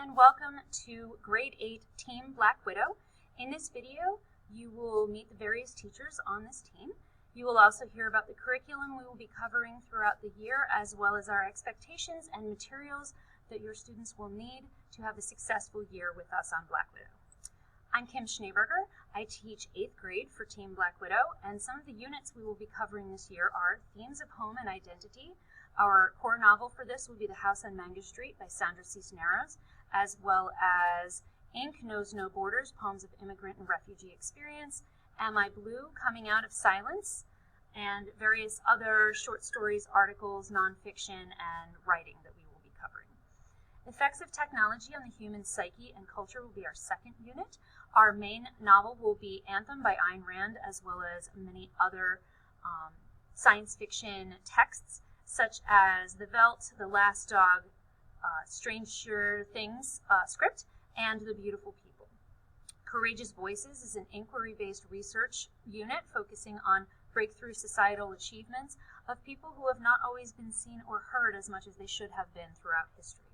and welcome to Grade 8 Team Black Widow. In this video, you will meet the various teachers on this team. You will also hear about the curriculum we will be covering throughout the year, as well as our expectations and materials that your students will need to have a successful year with us on Black Widow. I'm Kim Schneeberger. I teach 8th grade for Team Black Widow, and some of the units we will be covering this year are Themes of Home and Identity. Our core novel for this will be The House on Mango Street by Sandra Cisneros, as well as Ink Knows No Borders, Poems of Immigrant and Refugee Experience, Am I Blue, Coming Out of Silence, and various other short stories, articles, nonfiction, and writing that we will be covering. Effects of Technology on the Human Psyche and Culture will be our second unit. Our main novel will be Anthem by Ayn Rand, as well as many other science fiction texts, such as The Veldt, The Last Dog, Stranger Things script, and The Beautiful People. Courageous Voices is an inquiry-based research unit focusing on breakthrough societal achievements of people who have not always been seen or heard as much as they should have been throughout history.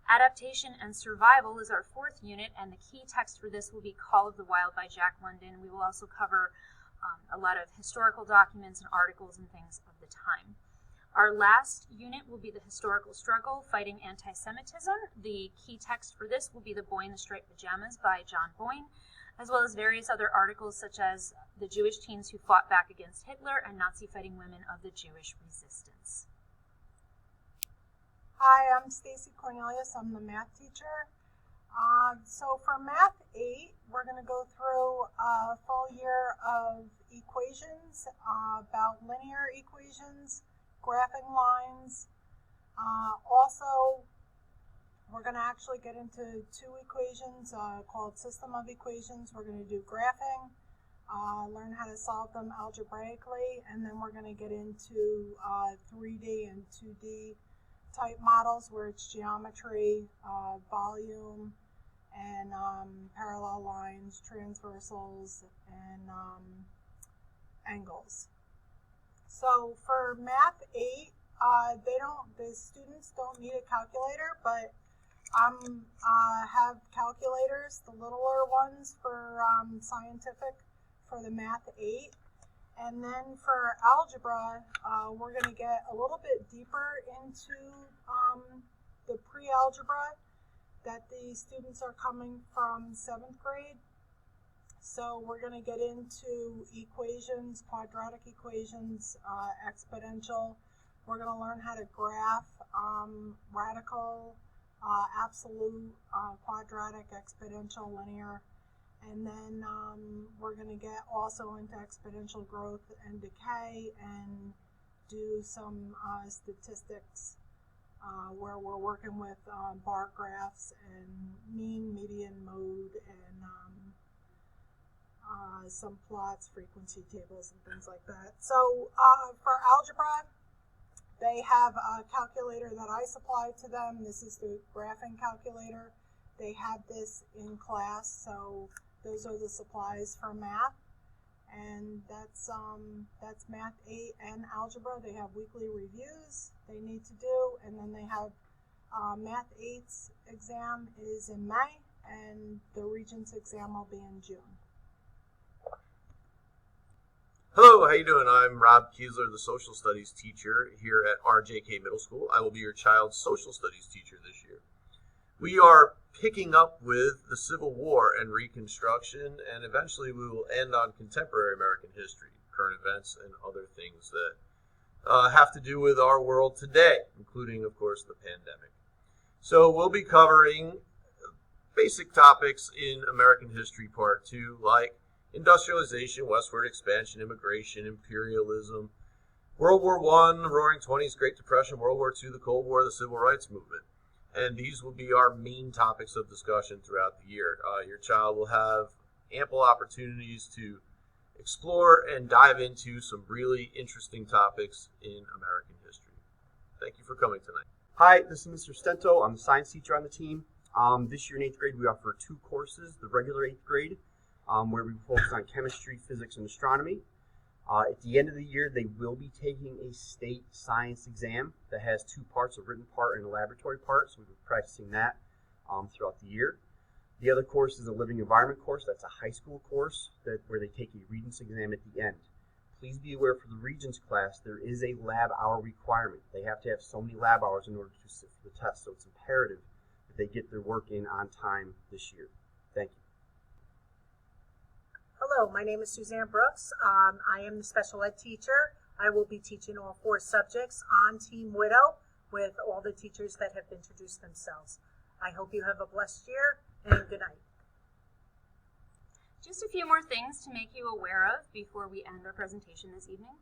Adaptation and Survival is our fourth unit, and the key text for this will be Call of the Wild by Jack London. We will also cover a lot of historical documents and articles and things of the time. Our last unit will be The Historical Struggle, Fighting Anti-Semitism. The key text for this will be The Boy in the Striped Pajamas by John Boyne, as well as various other articles such as The Jewish Teens Who Fought Back Against Hitler and Nazi-Fighting Women of the Jewish Resistance. Hi, I'm Stacy Cornelius. I'm the math teacher. So for Math 8, we're going to go through a full year of equations, about linear equations, graphing lines. Also, we're going to actually get into two equations called system of equations. We're going to do graphing, learn how to solve them algebraically, and then we're going to get into 3D and 2D type models where it's geometry, volume, and parallel lines, transversals, and angles. So for Math 8, the students don't need a calculator, but have calculators, the littler ones for scientific for the Math 8. And then for algebra, we're going to get a little bit deeper into the pre-algebra that the students are coming from 7th grade. So we're going to get into equations, quadratic equations, exponential. We're going to learn how to graph radical, absolute, quadratic, exponential, linear. And then we're going to get also into exponential growth and decay and do some statistics where we're working with bar graphs and mean, median, mode, and some plots, frequency tables, and things like that. So for algebra, they have a calculator that I supplied to them. This is the graphing calculator. They have this in class, so those are the supplies for math. And that's Math 8 and algebra. They have weekly reviews they need to do, and then they have Math 8's exam is in May, and the Regents exam will be in June. Hello, how you doing? I'm Rob Kiesler, the social studies teacher here at RJK Middle School. I will be your child's social studies teacher this year. We are picking up with the Civil War and Reconstruction, and eventually we will end on contemporary American history, current events, and other things that have to do with our world today, including, of course, the pandemic. So we'll be covering basic topics in American history part 2, like industrialization, westward expansion, immigration, imperialism, World War I, the Roaring Twenties, Great Depression, World War II, the Cold War, the Civil Rights Movement. And these will be our main topics of discussion throughout the year. Your child will have ample opportunities to explore and dive into some really interesting topics in American history. Thank you for coming tonight. Hi, this is Mr. Stento. I'm the science teacher on the team. This year in 8th grade, we offer 2 courses, the regular 8th grade, where we focus on chemistry, physics, and astronomy. At the end of the year, they will be taking a state science exam that has 2 parts, a written part and a laboratory part, so we'll be practicing that. throughout the year. The other course is a living environment course. That's a high school course where they take a Regents exam at the end. Please be aware for the Regents class, there is a lab hour requirement. They have to have so many lab hours in order to sit for the test, so it's imperative that they get their work in on time this year. Thank you. Hello, my name is Suzanne Brooks. I am the special ed teacher. I will be teaching all 4 subjects on Team Widow with all the teachers that have introduced themselves. I hope you have a blessed year, and good night. Just a few more things to make you aware of before we end our presentation this evening.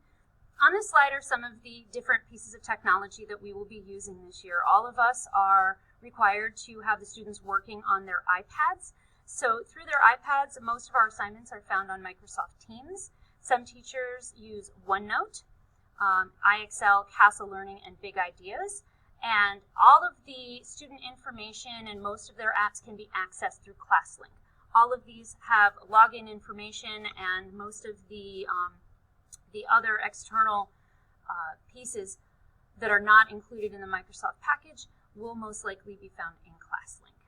On this slide are some of the different pieces of technology that we will be using this year. All of us are required to have the students working on their iPads. So through their iPads, most of our assignments are found on Microsoft Teams. Some teachers use OneNote, IXL, Castle Learning, and Big Ideas. And all of the student information and most of their apps can be accessed through ClassLink. All of these have login information, and most of the other external pieces that are not included in the Microsoft package will most likely be found in ClassLink.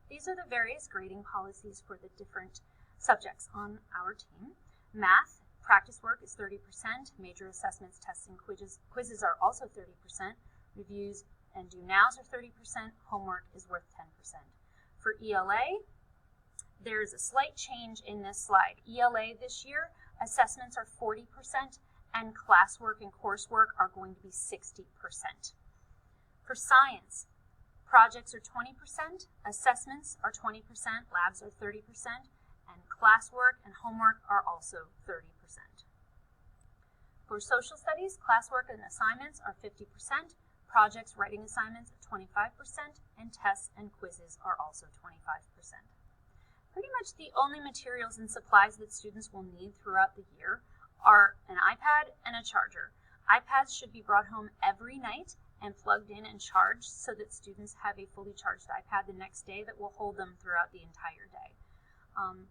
These are the various grading policies for the different subjects on our team. Math, practice work is 30%, major assessments, tests, and quizzes are also 30%, reviews and do nows are 30%, homework is worth 10%. For ELA, there's a slight change in this slide. ELA this year, assessments are 40% and classwork and coursework are going to be 60%. For science, projects are 20%, assessments are 20%, labs are 30%, and classwork and homework are also 30%. For social studies, classwork and assignments are 50%, projects, writing assignments are 25%, and tests and quizzes are also 25%. Pretty much the only materials and supplies that students will need throughout the year are an iPad and a charger. iPads should be brought home every night and plugged in and charged so that students have a fully charged iPad the next day that will hold them throughout the entire day.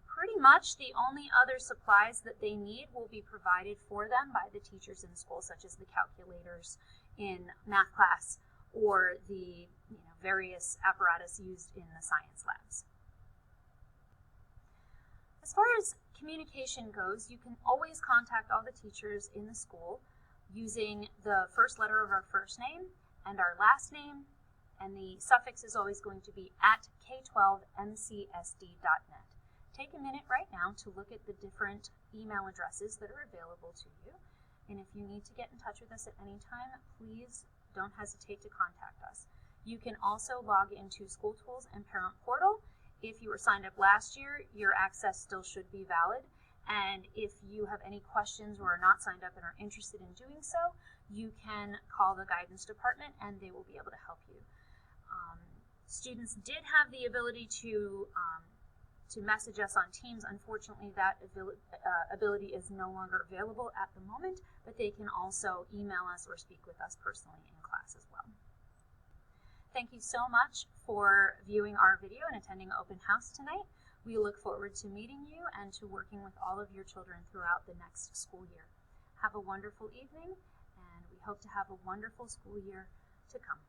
Pretty much the only other supplies that they need will be provided for them by the teachers in school, such as the calculators in math class or the various apparatus used in the science labs. As far as communication goes, you can always contact all the teachers in the school using the first letter of our first name and our last name, and the suffix is always going to be at k12mcsd.net. Take a minute right now to look at the different email addresses that are available to you, and if you need to get in touch with us at any time, please don't hesitate to contact us. You can also log into School Tools and Parent Portal. If you were signed up last year, your access still should be valid. And if you have any questions or are not signed up and are interested in doing so, you can call the guidance department and they will be able to help you. Students did have the ability to message us on Teams. Unfortunately, that ability is no longer available at the moment, but they can also email us or speak with us personally in class as well. Thank you so much for viewing our video and attending Open House tonight. We look forward to meeting you and to working with all of your children throughout the next school year. Have a wonderful evening, and we hope to have a wonderful school year to come.